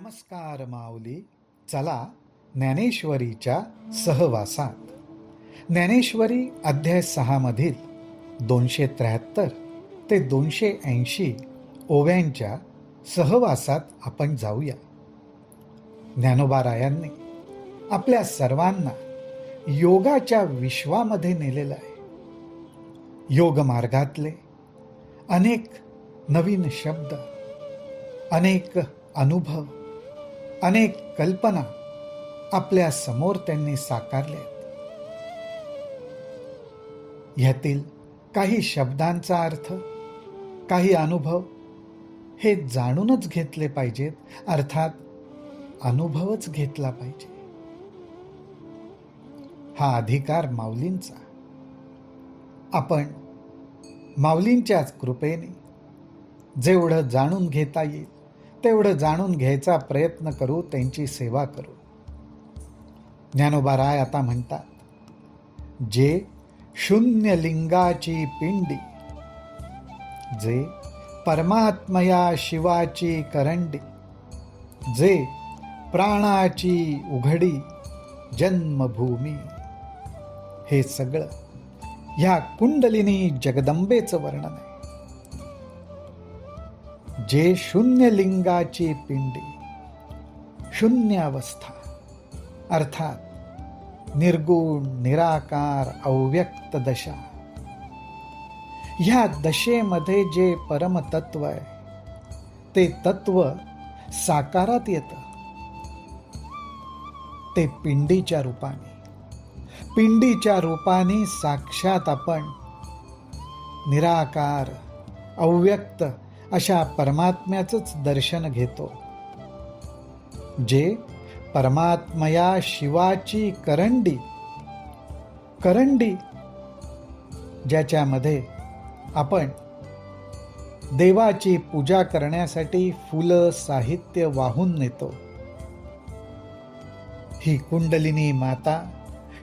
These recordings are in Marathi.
नमस्कार माऊली. चला ज्ञानेश्वरीच्या सहवासात. ज्ञानेश्वरी अध्याय 6 मधील 273 ते 280 ओव्यांच्या सहवासात आपण जाऊया. ज्ञानोबारायांनी आपल्या सर्वांना योगाच्या विश्वामध्ये नेलेलं आहे. योग मार्गातले अनेक नवीन शब्द, अनेक अनुभव, अनेक कल्पना आपल्या समोर त्यांनी साकारल्या. ह्यातील काही शब्दांचा अर्थ, काही अनुभव हे जाणूनच घेतले पाहिजेत, अर्थात अनुभवच घेतला पाहिजे. हा अधिकार माऊलींचा. आपण माऊलींच्याच कृपेने जेवढं जाणून घेता येईल तेवढं जाणून घ्यायचा प्रयत्न करू, त्यांची सेवा करू. ज्ञानोबाराय आता म्हणतात, जे शून्य लिंगाची पिंडी, जे परमात्मया शिवाची करंडी, जे प्राणाची उघडी जन्मभूमी, हे सगळं ह्या कुंडलिनी जगदंबेचं वर्णन आहे. जे शून्य लिंगाची पिंडी, शून्य अवस्था, अर्थात निर्गुण, निराकार, अव्यक्त दशा. ह्या दशेमध्ये जे परमतत्व आहे ते तत्व साकारात येतं. ते पिंडीच्या रूपाने साक्षात आपण निराकार, अव्यक्त अशा परमात्म्याचंच दर्शन घेतो. जे परमात्मया शिवाची करंडी, करंडी ज्याच्यामध्ये आपण देवाची पूजा करण्यासाठी फुलं, साहित्य वाहून नेतो. ही कुंडलिनी माता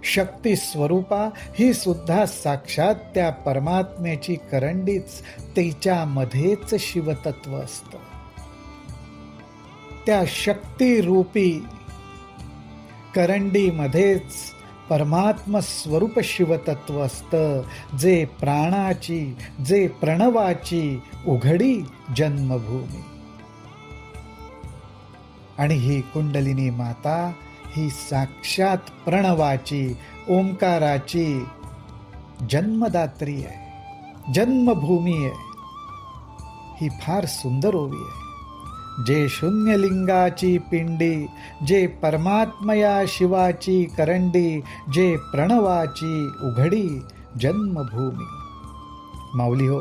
शक्ती स्वरूपा, ही सुद्धा साक्षात त्या परमात्म्याची करंडीच. तिच्यामध्येच शिवतत्व असतं. त्या शक्तिरूपी करंडीमध्येच परमात्म स्वरूप शिवतत्व असतं, जे प्राणाची, जे प्रणवाची उघडी जन्मभूमी. आणि ही कुंडलिनी माता ही साक्षात प्रणवाची, ओंकाराची जन्मदात्री आहे, जन्मभूमी आहे. ही फार सुंदर ओवी आहे. जे शून्यलिंगाची पिंडी, जे परमात्मया शिवाची करंडी, जे प्रणवाची उघडी जन्मभूमी. माऊली हो,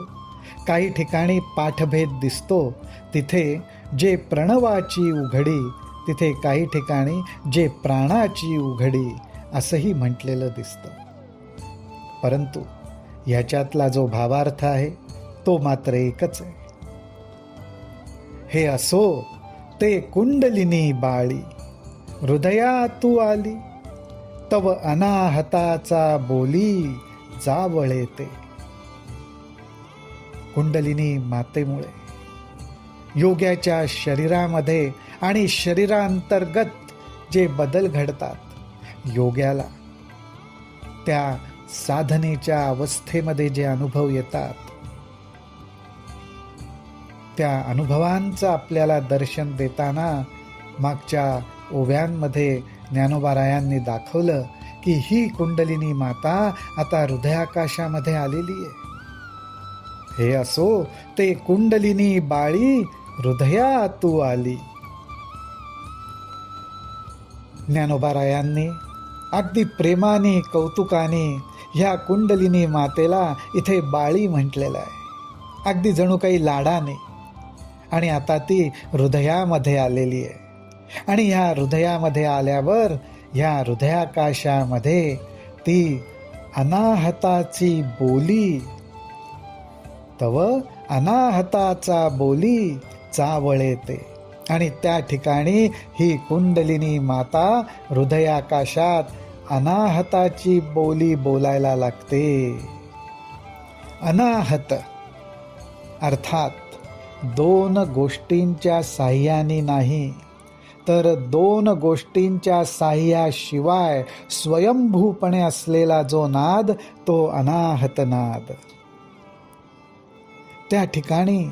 काही ठिकाणी पाठभेद दिसतो. तिथे जे प्रणवाची उघडी, तिथे काही ठिकाणी जे प्राणाची उघडी असंही म्हटलेलं दिसतं. परंतु ह्याच्यातला जो भावार्थ आहे तो मात्र एकच आहे. हे असो ते कुंडलिनी बाळी, हृदया तू आली, तव अनाहताचा बोली जावळे ते. कुंडलिनी मातेमुळे योग्याच्या शरीरामध्ये आणि शरीरांतर्गत जे बदल घडतात, योग्याला त्या साधनेच्या अवस्थेमध्ये जे अनुभव येतात, त्या अनुभवांचं आपल्याला दर्शन देताना मागच्या ओव्यांमध्ये ज्ञानोबारायांनी दाखवलं की ही कुंडलिनी माता आता हृदयाकाशामध्ये आलेली आहे. हे असो ते कुंडलिनी बाळी, हृदया तू आली. ज्ञानोबारायांनी अगदी प्रेमाने, कौतुकाने ह्या कुंडलिनी मातेला इथे बाळी म्हटलेलं आहे, अगदी जणू काही लाडाने. आणि आता ती हृदयामध्ये आलेली आहे. आणि ह्या हृदयामध्ये आल्यावर ह्या हृदयाकाशामध्ये ती अनाहताची बोली, तव अनाहताचा बोली चावळे ते. आणि त्या ठिकाणी ही कुंडलिनी माता हृदयाकाशात अनाहताची बोली बोलायला लागते. अनाहत अर्थात दोन गोष्टींच्या साह्याने नाही, तर दोन गोष्टींच्या साह्याशिवाय स्वयंभूपणे असलेला जो नाद तो अनाहत नाद. त्या ठिकाणी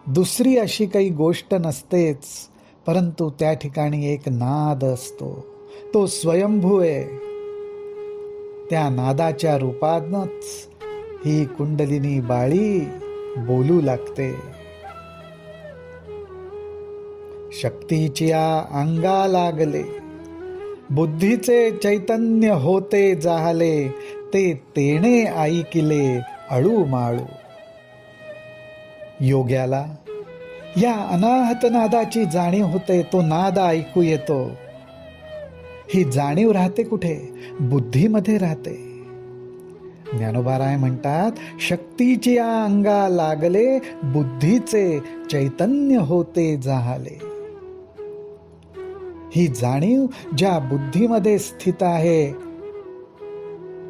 दुसरी अशी काही गोष्ट नसतेच, परंतु त्या ठिकाणी एक नाद असतो, तो स्वयंभू आहे. त्या नादाच्या रूपातच ही कुंडलिनी बाळी बोलू लागते. शक्तीच्या अंगा लागले, बुद्धीचे चैतन्य होते जाहले, ते तेणे ऐकिले अळू माळू. योग्याला या अनाहत नादाची जाणीव होते, तो नाद ऐकू येतो. ही जाणीव राहते कुठे? बुद्धीमध्ये राहते. ज्ञानोबाराय म्हणतात, शक्तीची अंगा लागले, बुद्धीचे चैतन्य होते जाहले. ही जाणीव ज्या बुद्धीमध्ये स्थित आहे,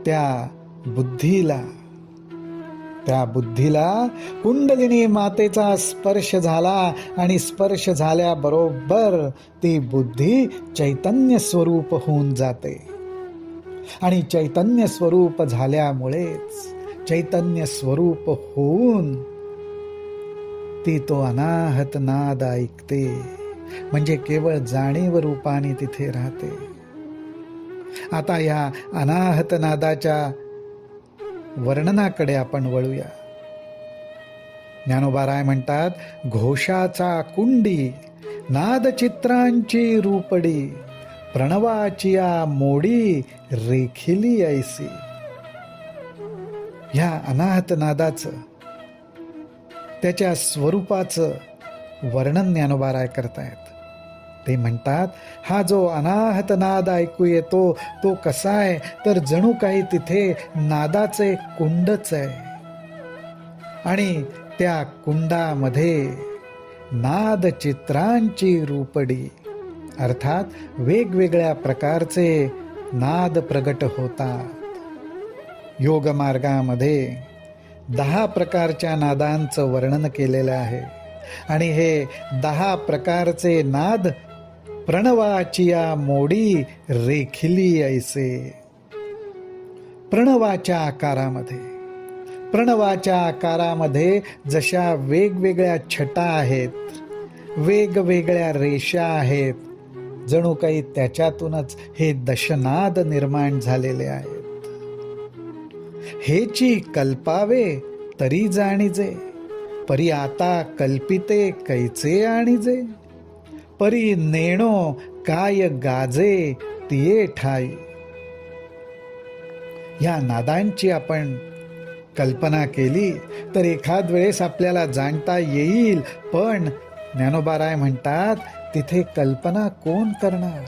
त्या बुद्धीला कुंडलिनी मातेचा स्पर्श झाला आणि स्पर्श झाल्याबरोबर ती बुद्धी चैतन्य स्वरूप होऊन जाते. आणि चैतन्य स्वरूप झाल्यामुळेच, चैतन्य स्वरूप होऊन ती तो अनाहत नाद ऐकते. म्हणजे केवळ जाणीव रूपाने तिथे राहते. आता या अनाहत नादाच्या वर्णनाकडे आपण वळूया. ज्ञानोबाराय म्हणतात, घोषाचा कुंडी, नादचित्रांची रूपडी, प्रणवाचिया मोडी रेखिली ऐसी. ह्या अनाहत नादाचं, त्याच्या स्वरूपाचं वर्णन ज्ञानोबाराय करतायत. ते म्हणतात, हा जो अनाहत नाद ऐकू येतो तो कसा आहे, तर जणू काही तिथे नादाचे कुंडच आहे. आणि त्या कुंडामध्ये नाद चित्रांची रूपडी, अर्थात वेगवेगळ्या प्रकारचे नाद प्रगट होतात. योग मार्गामध्ये 10 प्रकारच्या नादांचं वर्णन केलेलं आहे. आणि हे 10 प्रकारचे नाद प्रणवाचिया मोडी रेखिली ऐसे. प्रणवाच्या आकारामध्ये जशा वेगवेगळ्या छटा आहेत, वेगवेगळ्या रेषा आहेत, जणू काही त्याच्यातूनच हे दशनाद निर्माण झालेले आहेत. हेची कल्पावे तरी जाणीजे, परी आता कल्पिते कैचे आणीजे, परी नेणो काय गाजे तिये ठाई. या नादांची आपण कल्पना केली तर एखाद वेळेस आपल्याला जाणता येईल, पण ज्ञानोबाराय म्हणतात, तिथे कल्पना कोण करणार?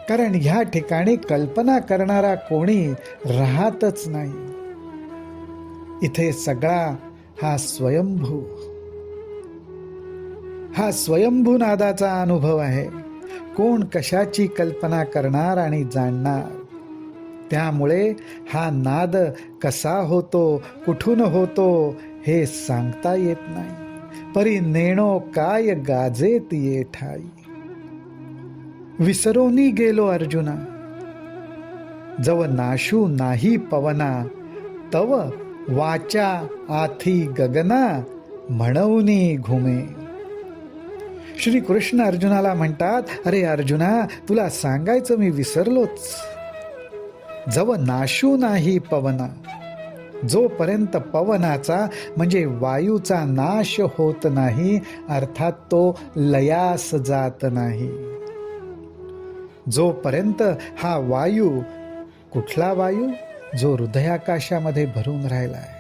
कारण ह्या ठिकाणी कल्पना करणारा कोणी राहतच नाही. इथे सगळा हा स्वयंभू नादाचा अनुभव आहे. कोण कशाची कल्पना करणार आणि जाणणार? त्यामुळे हा नाद कसा होतो, कुठून होतो हे सांगता येत नाही. परी नेणो काय गाजे तिये ठाई. विसरोनी गेलो अर्जुना, जव नाशू नाही पवना, तव वाचा आथी गगना म्हणूनी घुमे. श्री कृष्ण अर्जुनाला म्हणतात, अरे अर्जुना, तुला सांगायचं मी विसरलोच. जव नाशू नाही पवना, जोपर्यंत पवनाचा म्हणजे वायूचा नाश होत नाही, अर्थात तो लयास जात नाही, जोपर्यंत हा वायू, कुठला वायू? जो हृदयाकाशामध्ये भरून राहिलाय,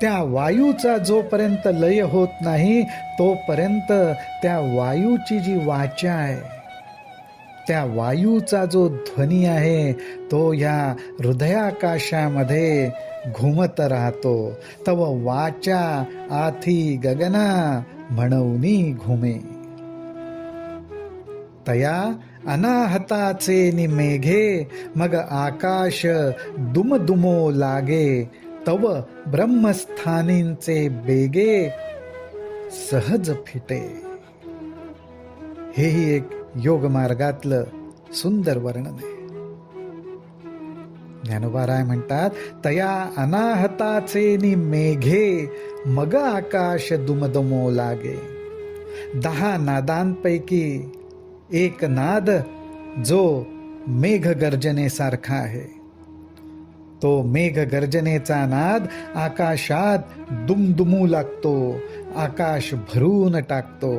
त्या वायूचा जोपर्यंत लय होत नाही, तोपर्यंत त्या वायूची जी वाचा आहे, त्या वायूचा जो ध्वनी आहे, तो या हृदयाकाशामध्ये घुमत राहतो. तव वाचा आथी गगना म्हणूनी घुमे. तया अनाहताचे निमेघे, मग आकाश दुमदुमो लागे. तव ब्रह्मस्थानींचे बेगे, सहज फिटे. हेही एक योग मार्गातलं सुंदर वर्णन आहे. ज्ञानोबाराय म्हणतात, तया अनाहताचे नि मेघे मग आकाश दुमदमो लागे. 10 नादांपैकी एक नाद जो मेघ गर्जनेसारखा आहे. तो मेघ गर्जनेचा नाद आकाशात दुमदुमू लागतो, आकाश भरून टाकतो.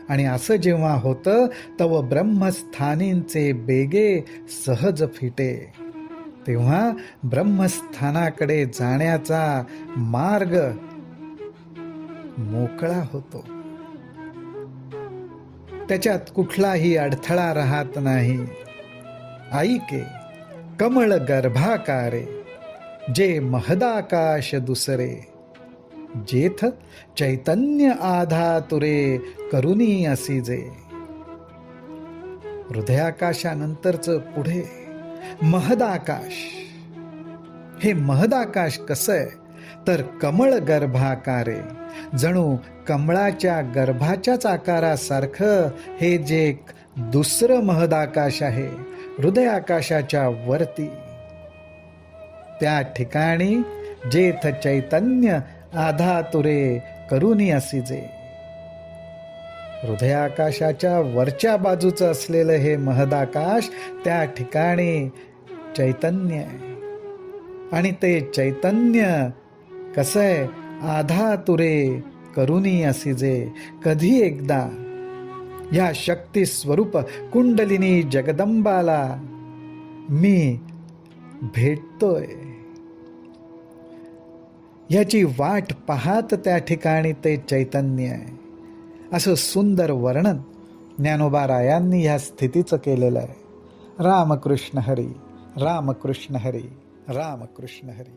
आणि असं जेव्हा होतं तव ब्रह्मस्थानींचे बेगे सहज फिटे. तेव्हा ब्रह्मस्थानाकडे जाण्याचा मार्ग मोकळा होतो. त्याच्यात कुठलाही अडथळा राहत नाही. ऐके कमळ गर्भाकारे जे महदाकाश दुसरे. जेथ चैतन्य आधातुरे करुणी असिजे. हृदयाकाशानंतरच पुढे महदाकाश. हे महदाकाश कसं आहे तर कमळ गर्भाकारे, जणू कमळाच्या गर्भाच्याच आकारासारखं हे जे दुसरं महदाकाश आहे हृदयाकाशाच्या वरती. त्या ठिकाणी जेथ चैतन्य आधातुरे करुणी असिजे. हृदयाकाशाच्या वरच्या बाजूचं असलेलं हे महदाकाश, त्या ठिकाणी चैतन्य आहे. आणि ते चैतन्य कसं आहे, आधातुरे करुणी असिजे. कधी एकदा या शक्ती स्वरूप कुंडलिनी जगदंबाला मी भेटतोय याची वाट पाहत त्या ठिकाणी ते चैतन्य आहे. असं सुंदर वर्णन ज्ञानोबारायांनी ह्या स्थितीचं केलेलं आहे. रामकृष्ण हरी, रामकृष्ण हरी, रामकृष्ण हरी.